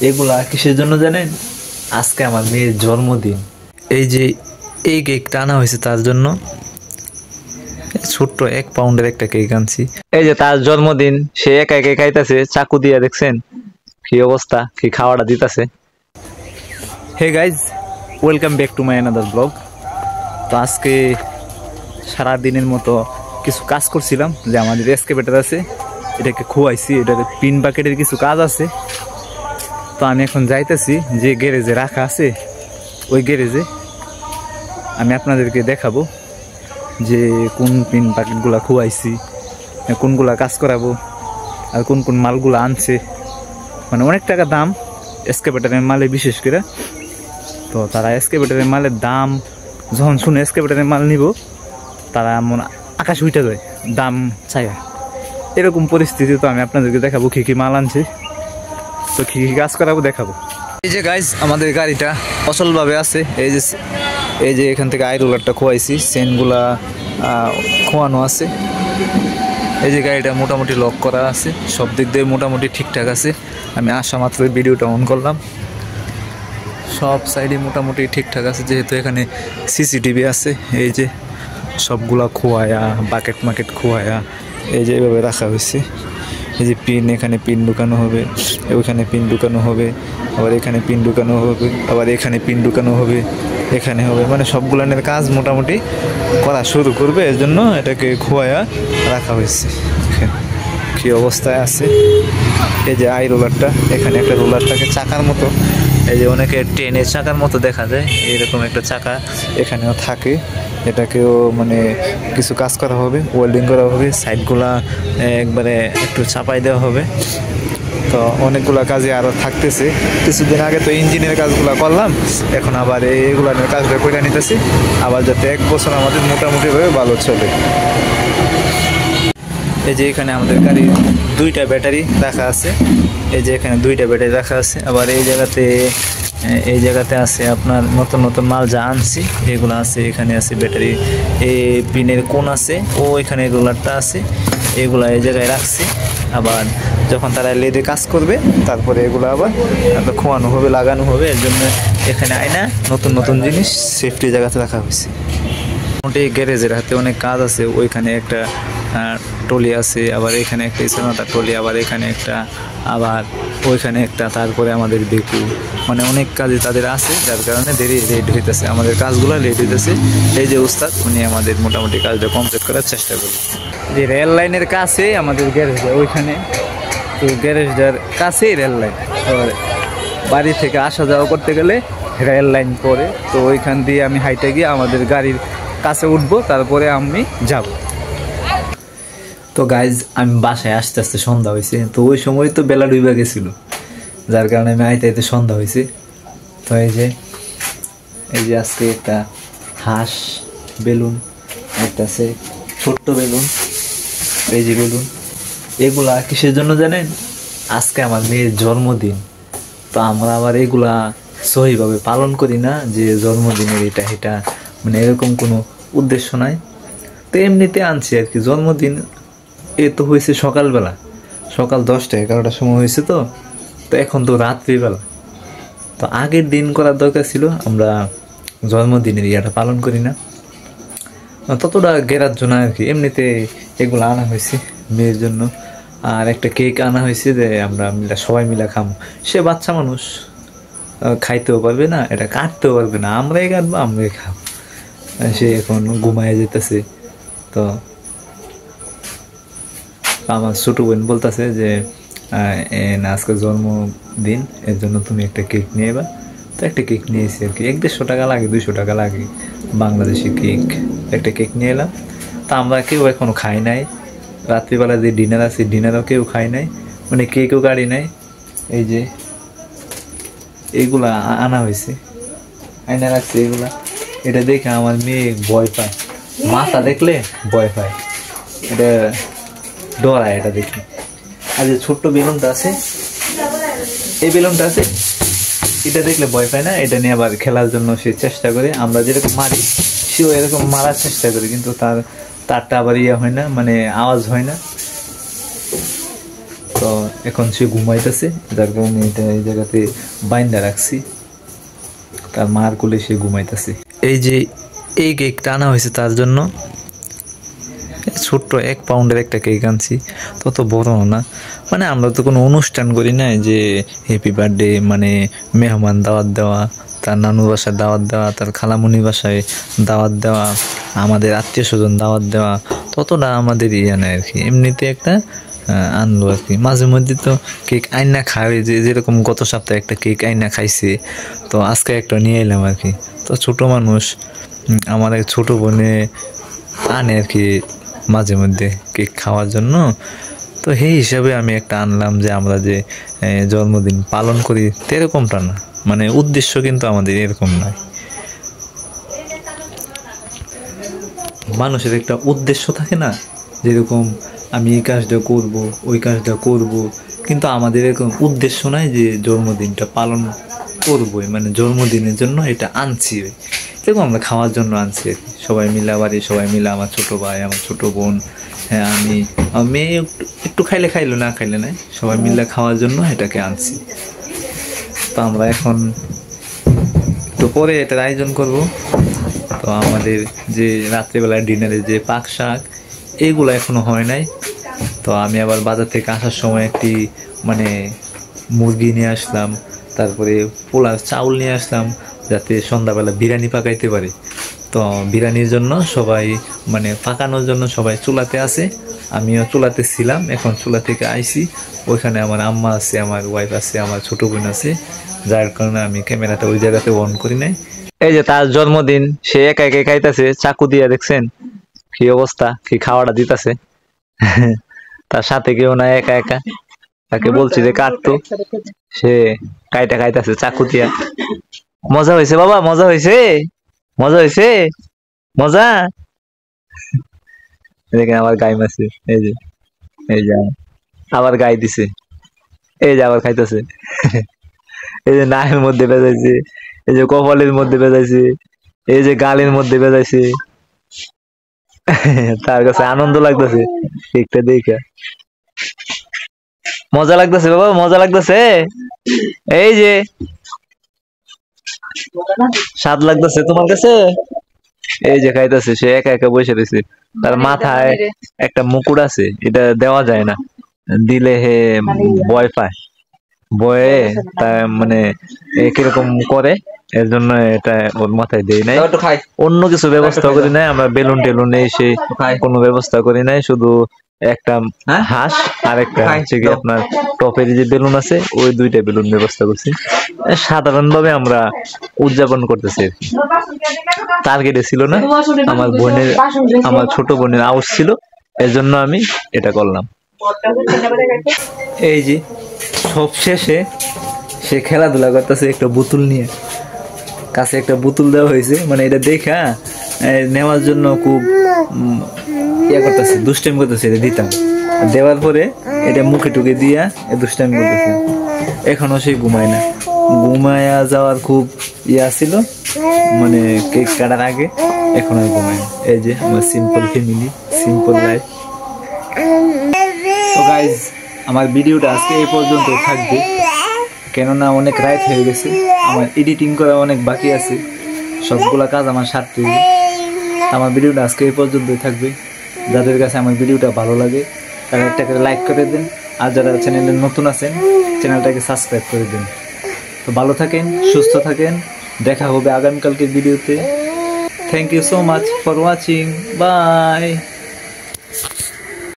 এগুলা কিসের জন্য জানেন? আজকে আমার মেয়ের জন্মদিন। এই যে এই কেকটা আনা হয়েছে তার জন্য। ছোট্ট 1 পাউন্ডের একটা কেক আনছি। এই যে তার জন্মদিন, সে একা একা খাইতেছে চাকু দিয়ে, দেখছেন কি অবস্থা, কি খাওয়াটা দিতেছে। Hey guys, welcome back to my another vlog. তো আজকে সারাদিনের মতো কিছু কাজ করছিলাম, যে আমাদের এসকেভেটর আছে, এটাকে খোয়াইছি, এটাকে পিন বাকেটের কিছু কাজ আছে। তো আমি এখন যাইতেছি যে গ্যারেজে রাখা আছে, ওই গ্যারেজে আমি আপনাদেরকে দেখাবো যে কোন পিন বাকেটগুলা খোয়াইছি, কোনগুলা কাজ করাবো, আর কোন কোন মালগুলো আনছে। মানে অনেক টাকা দাম এসকেভেটরের মালে, বিশেষ করে। তো তারা এসকেভেটরের মালের দাম যখন শুনে এসকেভেটরের মাল নিব, তারা এমন আকাশ উঠে যায় দাম চাইয়া। এরকম পরিস্থিতি। তো আমি আপনাদেরকে দেখাবো কী কী মাল আনছে, তো কী কী কাজ করাবো দেখাবো। এই যে গাইজ, আমাদের গাড়িটা অচলভাবে আছে। এই যে এখান থেকে আই রোলারটা খোয়াইছি, চেনগুলা খোয়ানো আছে। এই যে গাড়িটা মোটামুটি লক করা আছে, সব দিক দিয়ে মোটামুটি ঠিকঠাক আছে। আমি আসা মাত্র ভিডিওটা অন করলাম, সব সাইডে মোটামুটি ঠিকঠাক আছে, যেহেতু এখানে সিসিটিভি আছে। এই যে সবগুলা খোয়ায়া, বাকেট মাকেট খোয়ায়া এই যে এভাবে রাখা হয়েছে। এই যে পিন, এখানে পিন ঢুকানো হবে, ওইখানে পিন ঢুকানো হবে, আবার এখানে পিন ঢুকানো হবে, আবার এখানে পিন ঢুকানো হবে, এখানে হবে। মানে সবগুলানের কাজ মোটামুটি করা শুরু করবে, এর জন্য এটাকে খোয়ায়া রাখা হয়েছে। কী অবস্থায় আছে। এই যে আই রোলারটা, এখানে একটা রোলারটাকে চাকার মতো, এই যে অনেকে ট্রেনের চাকার মতো দেখা যায়, এরকম একটা চাকা এখানেও থাকে। এটাকেও মানে কিছু কাজ করা হবে, ওয়েল্ডিং করা হবে, সাইডগুলা একবারে একটু চাপাই দেওয়া হবে। তো অনেকগুলা কাজে আরও থাকতেছে। কিছুদিন আগে তো ইঞ্জিনের কাজগুলো করলাম, এখন আবার এইগুলার কাজটা করে নিতেছি, আবার যাতে 1 বছর আমাদের মোটামুটিভাবে ভালো চলে। এই যে এখানে আমাদের গাড়ির 2টা ব্যাটারি রাখা আছে। এই যে এখানে 2টা ব্যাটারি রাখা আছে। আবার এই জায়গাতে আছে আপনার নতুন নতুন মাল যা আনছি এগুলো আছে। এখানে আছে ব্যাটারি, এই পিনের কোন আছে, ও এখানে রোলারটা আছে, এগুলা এই জায়গায় রাখছি। আবার যখন তারা লেদে কাজ করবে, তারপরে এগুলো আবার খোয়ানো হবে, লাগানো হবে। এর জন্য এখানে আয়না নতুন নতুন জিনিস সেফটি জায়গাতে রাখা হয়েছে। মোটামুটি গ্যারেজের হাতে অনেক কাজ আছে। ওইখানে একটা টলি আছে, আবার এখানে একটা ইসানাটা টলি, আবার এখানে একটা, আবার ওইখানে একটা, তারপরে আমাদের বেকু, মানে অনেক কাজে তাদের আছে, যার কারণে দেরি লেট হইতেছে, আমাদের কাজগুলো লেট হইতেছে। এই যে উস্তাদ, উনি আমাদের মোটামুটি কাজটা কমপ্লিট করার চেষ্টা করি। যে রেল লাইনের কাছে আমাদের গ্যারেজ, ওইখানে তো গ্যারেজটার কাছেই রেল লাইন। আবার বাড়ি থেকে আসা যাওয়া করতে গেলে রেল লাইন পড়ে, তো ওইখান দিয়ে আমি হাইটে গিয়ে আমাদের গাড়ির কাছে উঠবো, তারপরে আমি যাব। তো গাইজ, আমি বাসায় আস্তে আস্তে সন্ধ্যা হয়েছে। তো ওই সময় তো বেলা ডুবে গেছিলো, যার কারণে আমি আইতে সন্ধ্যা হয়েছে। তো এই যে আজকে একটা হাঁস বেলুন, একটা আছে ছোট্ট বেলুন, এই যে বেলুন, এগুলা কিসের জন্য জানেন? আজকে আমার মেয়ের জন্মদিন। তো আমরা আবার এগুলা সহিভাবে পালন করি না, যে জন্মদিনের এটা মানে এরকম কোনো উদ্দেশ্য নাই। তো এমনিতে আনছি আর কি। জন্মদিন এ তো হয়েছে সকালবেলা, সকাল 10টা-11টার সময় হয়েছে। তো এখন তো রাত্রিবেলা। তো আগের দিন করার দরকার ছিল, আমরা জন্মদিনের ইয়াটা পালন করি না, ততটা গ্রাহ্য না আর কি। এমনিতে এগুলো আনা হয়েছে মেয়ের জন্য। আর একটা কেক আনা হয়েছে, যে আমরা সবাই মিলে খাবো। সে বাচ্চা মানুষ, খাইতেও পারবে না, এটা কাটতেও পারবে না, আমরাই কাটবো, আমরাই খাবো। সে এখন ঘুমায় যেতেছে। তো আমার ছোট বোন বলতেছে যে আজকে জন্মদিন, এর জন্য তুমি একটা কেক নিয়ে এবার। তো একটা কেক নিয়েছি আর কি। 100-150 টাকা লাগে, 200 টাকা লাগে বাংলাদেশি কেক। একটা কেক নিয়ে এলাম। তা আমরা কেউ এখনো খাই নাই। রাত্রিবেলা যে ডিনার আছে, ডিনারও কেউ খাই নাই, মানে কেকও গাড়ি নাই। এই যে এইগুলা আনা হয়েছে, আয়না রাখছে এগুলা। এটা দেখে আমার মেয়ে ভয় পায়, মাথা দেখলে ভয় পায়, এটা ডরায় এটা দেখে। আর যে ছোট্ট বেলুনটা আছে, এই বেলুনটা আছে, এটা দেখলে ভয় পায় না। এটা নিয়ে আবার খেলার জন্য সে চেষ্টা করে। আমরা যেরকম মারি, সেও এরকম মারার চেষ্টা করে, কিন্তু তারটা আবার ইয়ে হয় না, মানে আওয়াজ হয় না। তো তো এখন সে ঘুমাইতেছে, যার কারণে এটা এই জায়গাতে বাইন্দা রাখছি, তার মার কোলে সে ঘুমাইতেছে। এই যে এই কেকটা আনা হয়েছে তার জন্য, ছোট্ট 1 পাউন্ডের একটা কেক আনছি, তত বড় না। মানে আমরা তো কোনো অনুষ্ঠান করি না যে হ্যাপি বার্থডে, মানে মেহমান দাওয়াত দেওয়া, তার নানু বাসায় দাওয়াত দেওয়া, তার খালামুনি বাসায় দাওয়াত দেওয়া, আমাদের আত্মীয় স্বজন দাওয়াত দেওয়া, ততটা আমাদের ইয়ে নেই আর কি। এমনিতে একটা আনলো আর কি। মাঝে মধ্যে তো কেক আইনা খাওয়াই, যেরকম গত সপ্তাহে একটা কেক আইনা খাইছে, তো আজকে একটা নিয়ে এলাম আর কি। তো ছোটো মানুষ, আমার এক ছোটো বোনে আনে আর কি মাঝে মধ্যে কেক খাওয়ার জন্য। তো সেই হিসাবে আমি একটা আনলাম, যে আমরা যে জন্মদিন পালন করি এরকমটা না, মানে উদ্দেশ্য কিন্তু আমাদের এরকম নয়। মানুষের একটা উদ্দেশ্য থাকে না, যেরকম আমি এই কাজটা করব, ওই কাজটা করব, কিন্তু আমাদের এরকম উদ্দেশ্য নাই যে জন্মদিনটা পালন করবই, মানে জন্মদিনের জন্য এটা আনছি, এরকম আমরা খাওয়ার জন্য আনছি আর কি। সবাই মিলে, বাড়ি সবাই মিলে, আমার ছোটো ভাই, আমার ছোটো বোন, হ্যাঁ আমি, মেয়ে একটু খাইলে খাইলো, না খাইলে নাই, সবাই মিলে খাওয়ার জন্য এটাকে আনছি। তো আমরা এখন একটু পরে এটার আয়োজন করব। তো আমাদের যে রাত্রিবেলার ডিনারে যে পাক শাক, এইগুলো এখনো হয় নাই। তো আমি আবার বাজার থেকে আসার সময় একটি মানে মুরগি নিয়ে আসলাম, তারপরে পোলার চাউল নিয়ে আসলাম, যাতে সন্ধ্যাবেলা বিরিয়ানি পাকাইতে পারে। তো বিরিয়ানির জন্য সবাই, মানে পাকানোর জন্য সবাই চুলাতে আছে, আমিও চুলাতে ছিলাম, এখন চুলা থেকে আইছি। ওইখানে আমার আম্মা আছে, আমার ওয়াইফ আছে, আমার ছোটো বোন আছে, যার কারণে আমি ক্যামেরাটা ওই জায়গাতে অন করি নাই। এই যে তার জন্মদিন, সে একা একা খাইতেছে চাকু দিয়ে, দেখছেন কি অবস্থা, কি খাওয়াটা দিতেছে। তার সাথে কেউ না, একা একা। তাকে বলছি যে কাটতো, সে কাইটা খাইতেছে চাকু দিয়া। মজা হয়েছে বাবা, মজা হয়েছে, মজা হয়েছে, মজা। দেখেন আবার গাই মারছে, এই যে, এই যে আবার গাই দিছে, এই যে আবার খাইতেছে। এই যে নায়ের মধ্যে বেজাইছে, এই যে কপালের মধ্যে বেজাইছে, এই যে গালের মধ্যে বেজাইছে। তার কাছে আনন্দ লাগতেছে কেকটা দেখে। মজা লাগতেছে বাবা, মজা লাগতেছে, এই যে স্বাদ লাগতেছে তোমার কাছে। এই যে খাইতেছে, সে একা একা বসে রয়েছে, তার মাথায় একটা মুকুট আছে, এটা দেওয়া যায় না, দিলে হে ভয় পায়, ভয়ে তা মানে কিরকম করে, এর জন্য এটা ওর মাথায় দেই নাই। অন্য কিছু ব্যবস্থা করি নাই আমরা, বেলুন টেলুন এসে কোনো ব্যবস্থা করি নাই, শুধু একটা হাঁস আর একটা হচ্ছে কি আপনার টপের যে বেলুন আছে, ওই 2টা বেলুন ব্যবস্থা করছি। সাধারণ ভাবে আমরা উদযাপন করতেছি। টার্গেটে ছিল না, আমার বোনের, আমার ছোট বোনের আউস ছিল, এর জন্য আমি এটা করলাম। এই যে সব শেষে সে খেলাধুলা করতেছে একটা বোতল নিয়ে, কাছে একটা বোতল দেওয়া হয়েছে, মানে এটা দেখা নেওয়ার জন্য খুব ইয়া করতেছে, দুষ্টাইম করতেছে। এটা দিতাম, দেওয়ার পরে এটা মুখে টুকে দিয়া দুষ্টাইম করতেছে। এখনো সে ঘুমায় না, ঘুমায়া যাওয়ার খুব ইয়া ছিল, মানে কেক কাটার আগে, এখন আর ঘুমায় না। এই যে আমার সিম্পল ফ্যামিলি, সিম্পল লাইফ। তো গাইজ, আমার ভিডিওটা আজকে এই পর্যন্ত থাকবে, কেননা অনেক রাত হয়ে গেছে, আমার এডিটিং করা অনেক বাকি আছে, সবগুলা কাজ আমার সারতে হবে। আমার ভিডিওটা আজকে এই পর্যন্তই থাকবে। যাদের কাছে আমার ভিডিওটা ভালো লাগে তারা একটা করে লাইক করে দেন, আর যারা চ্যানেলে নতুন আছেন চ্যানেলটাকে সাবস্ক্রাইব করে দেন। তো ভালো থাকেন, সুস্থ থাকেন, দেখা হবে আগামীকালকের ভিডিওতে। Thank you so much for watching, by.